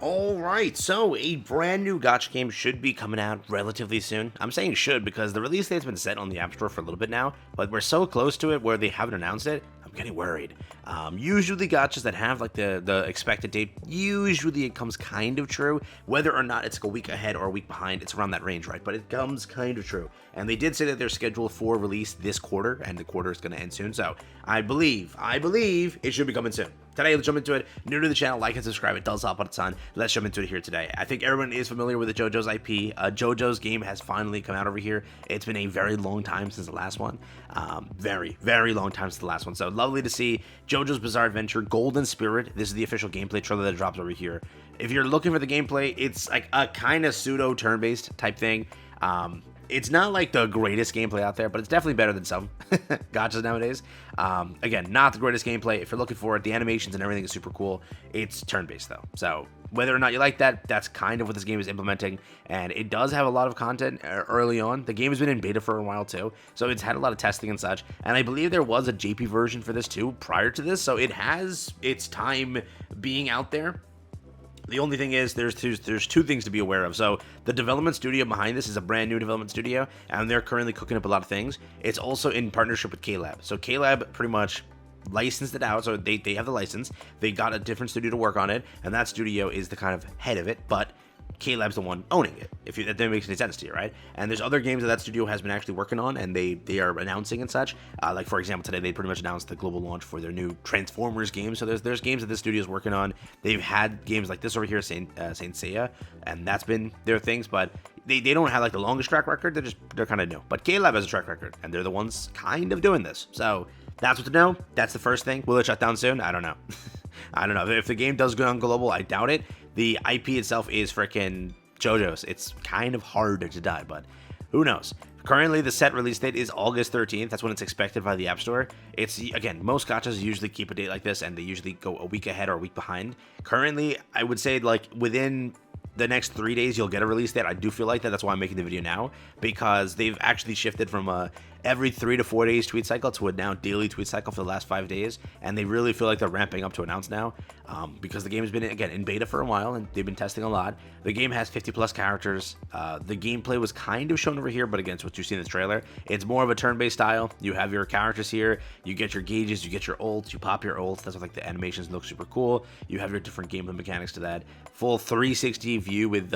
Alright, so a brand new gacha game should be coming out relatively soon. I'm saying should because the release date's been set on the App Store for a little bit now, but we're so close to it where they haven't announced it, I'm getting worried. Usually gachas that have like the expected date, usually it comes kind of true. Whether or not it's like a week ahead or a week behind, it's around that range, right? But it comes kind of true. And they did say that they're scheduled for release this quarter, and the quarter is going to end soon, so I believe it should be coming soon. Today, let's jump into it. New to the channel, like and subscribe. It does help out a ton. Let's jump into it here today. I think everyone is familiar with the JoJo's IP. JoJo's game has finally come out over here. It's been a very long time since the last one. Very, very long time since the last one. So lovely to see JoJo's Bizarre Adventure, Golden Spirit. This is the official gameplay trailer that drops over here. If you're looking for the gameplay, it's like a kind of pseudo turn-based type thing. It's not like the greatest gameplay out there, but it's definitely better than some gachas nowadays. Again, not the greatest gameplay. If you're looking for it, the animations and everything is super cool. It's turn-based, though. So whether or not you like that, that's kind of what this game is implementing. And it does have a lot of content early on. The game has been in beta for a while, too. So it's had a lot of testing and such. And I believe there was a JP version for this, too, prior to this. So it has its time being out there. The only thing is there's two things to be aware of. So the development studio behind this is a brand new development studio, and they're currently cooking up a lot of things. It's also in partnership with KLab. So KLab pretty much licensed it out, so they have the license. They got a different studio to work on it, and that studio is the kind of head of it, but KLab's the one owning it, if that makes any sense to you, right? And there's other games that studio has been actually working on, and they are announcing and such. Like, for example, today they pretty much announced the global launch for their new Transformers game. So there's games that this studio is working on. They've had games like this over here, Saint Seiya, and that's been their things, but they don't have like the longest track record. They're kind of new. But KLab has a track record, and they're the ones kind of doing this. So that's what to know. That's the first thing. Will it shut down soon? I don't know. I don't know. If the game does go on global, I doubt it. The IP itself is freaking JoJo's. It's kind of hard to die, but who knows? Currently, the set release date is August 13th. That's when it's expected by the App Store. It's, again, most gachas usually keep a date like this, and they usually go a week ahead or a week behind. Currently, I would say, like, within the next 3 days, you'll get a release date. I do feel like that. That's why I'm making the video now, because they've actually shifted from every 3 to 4 days tweet cycle to a now daily tweet cycle for the last 5 days, and they really feel like they're ramping up to announce now, because the game has been, again, in beta for a while, and they've been testing a lot. The game has 50 plus characters. The gameplay was kind of shown over here, but again, it's what you see in the trailer. It's more of a turn-based style. You have your characters here, you get your gauges, you get your ults, you pop your ults. That's what, like, the animations look super cool. You have your different gameplay mechanics to that. Full 360 view with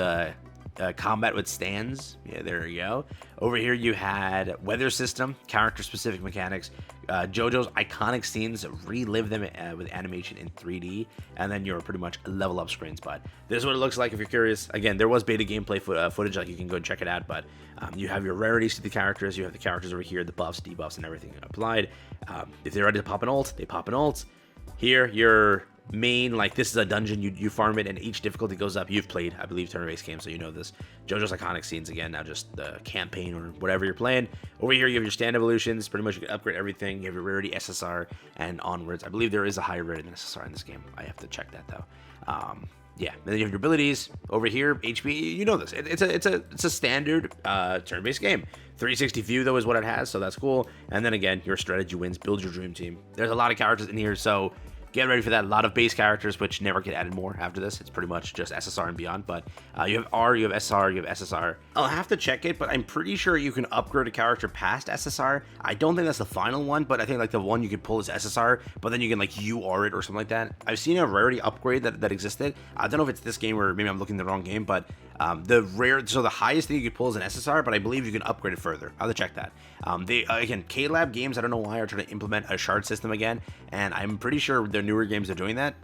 combat with stands. Yeah, there you go. Over here you had weather system, character specific mechanics, JoJo's iconic scenes, relive them with animation in 3D, and then your pretty much level up screens. But this is what it looks like if you're curious. Again, there was beta gameplay footage, like you can go and check it out, but you have your rarities to the characters, you have the characters over here, the buffs, debuffs, and everything applied. If they're ready to pop an ult, they pop an ult. Here, your main, like, this is a dungeon, you farm it, and each difficulty goes up. You've played, I believe, turn-based games, so you know this. JoJo's iconic scenes, again, now just the campaign or whatever you're playing. Over here, you have your stand evolutions. Pretty much you can upgrade everything. You have your rarity, SSR, and onwards. I believe there is a higher rarity than SSR in this game. I have to check that, though. Yeah, and then you have your abilities. Over here, HP, you know this. It's a standard turn-based game. 360 view, though, is what it has, so that's cool. And then, again, your strategy wins. Build your dream team. There's a lot of characters in here, so get ready for that. A lot of base characters, which never get added more after this. It's pretty much just SSR and beyond. But you have R, you have SR, you have SSR. I'll have to check it, but I'm pretty sure you can upgrade a character past SSR. I don't think that's the final one, but I think like the one you could pull is SSR, but then you can like UR it or something like that. I've seen a rarity upgrade that existed. I don't know if it's this game or maybe I'm looking at the wrong game, but the highest thing you could pull is an SSR, but I believe you can upgrade it further. I'll have to check that. Again, KLab games, I don't know why, are trying to implement a shard system again, and I'm pretty sure their newer games are doing that.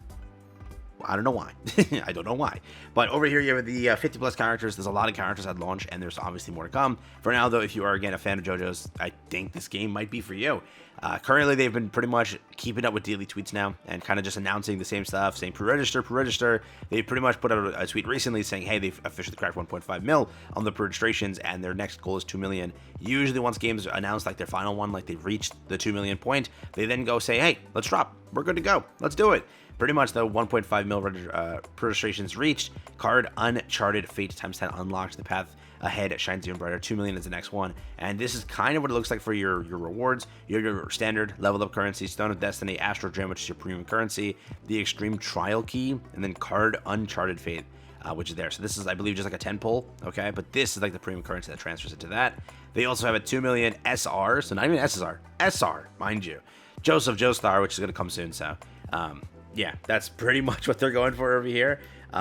I don't know why. I don't know why. But over here, you have the 50 plus characters. There's a lot of characters at launch, and there's obviously more to come. For now, though, if you are, again, a fan of JoJo's, I think this game might be for you. Currently, they've been pretty much keeping up with daily tweets now and kind of just announcing the same stuff, saying pre-register. They pretty much put out a tweet recently saying, hey, they've officially cracked 1.5 mil on the pre-registrations, and their next goal is 2 million. Usually, once games announce like their final one, like they've reached the 2 million point, they then go say, hey, let's drop. We're good to go. Let's do it. Pretty much the 1.5 mil registrations reached. Card Uncharted Fate ×10 unlocked. The path ahead. It shines even brighter. 2 million is the next one. And this is kind of what it looks like for your rewards. Your standard level up currency, Stone of Destiny, Astro Gem, which is your premium currency, the Extreme Trial Key, and then Card Uncharted Fate, which is there. So this is, I believe, just like a 10 pull, okay? But this is like the premium currency that transfers into that. They also have a 2 million SR, so not even SSR, SR, mind you. Joseph Joestar, which is going to come soon, so yeah, that's pretty much what they're going for over here.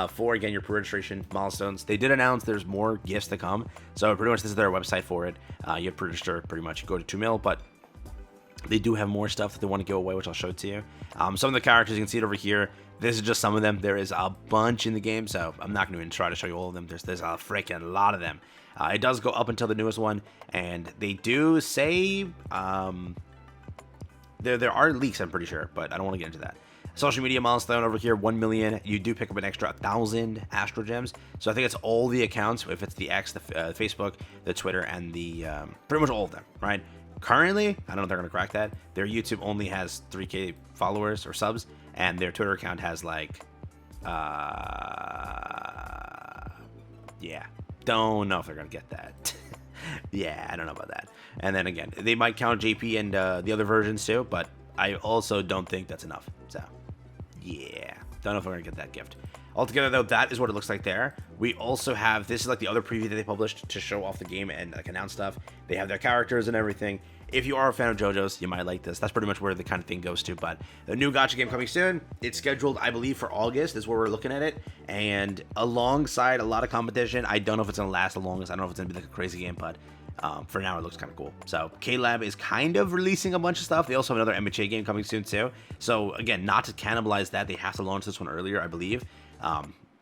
For, again, your pre-registration milestones. They did announce there's more gifts to come, so pretty much this is their website for it. You have to register, pretty much, you go to 2 mil, but they do have more stuff that they want to give away, which I'll show to you. Some of the characters, you can see it over here. This is just some of them. There is a bunch in the game, so I'm not going to even try to show you all of them. There's a freaking lot of them. It does go up until the newest one, and they do say there are leaks, I'm pretty sure, but I don't want to get into that. Social media milestone over here, 1 million. You do pick up an extra 1,000 Astro Gems. So I think it's all the accounts, if it's the X, the Facebook, the Twitter, and the pretty much all of them, right? Currently, I don't know if they're going to crack that. Their YouTube only has 3K followers or subs, and their Twitter account has like, yeah, don't know if they're going to get that. Yeah, I don't know about that. And then again, they might count JP and the other versions too, but I also don't think that's enough. So, yeah, don't know if we're going to get that gift. Altogether, though, that is what it looks like there. We also have, this is like the other preview that they published to show off the game and like announce stuff. They have their characters and everything. If you are a fan of JoJo's, you might like this. That's pretty much where the kind of thing goes to. But the new gacha game coming soon. It's scheduled, I believe, for August is where we're looking at it. And alongside a lot of competition, I don't know if it's going to last the longest. I don't know if it's going to be like a crazy game, but for now, it looks kind of cool. So K-Lab is kind of releasing a bunch of stuff. They also have another MHA game coming soon too. So again, not to cannibalize that, they have to launch this one earlier, I believe.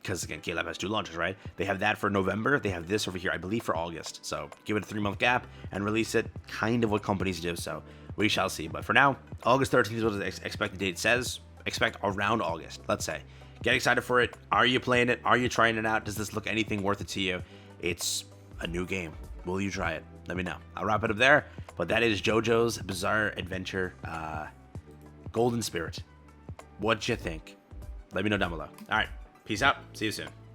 Because again, K-Lab has 2 launches, right? They have that for November. They have this over here, I believe, for August. So give it a 3-month gap and release it. Kind of what companies do. So we shall see. But for now, August 13th is what the expected date says. Expect around August, let's say. Get excited for it. Are you playing it? Are you trying it out? Does this look anything worth it to you? It's a new game. Will you try it? Let me know. I'll wrap it up there. But that is JoJo's Bizarre Adventure Golden Spirit. What'd you think? Let me know down below. All right. Peace out. See you soon.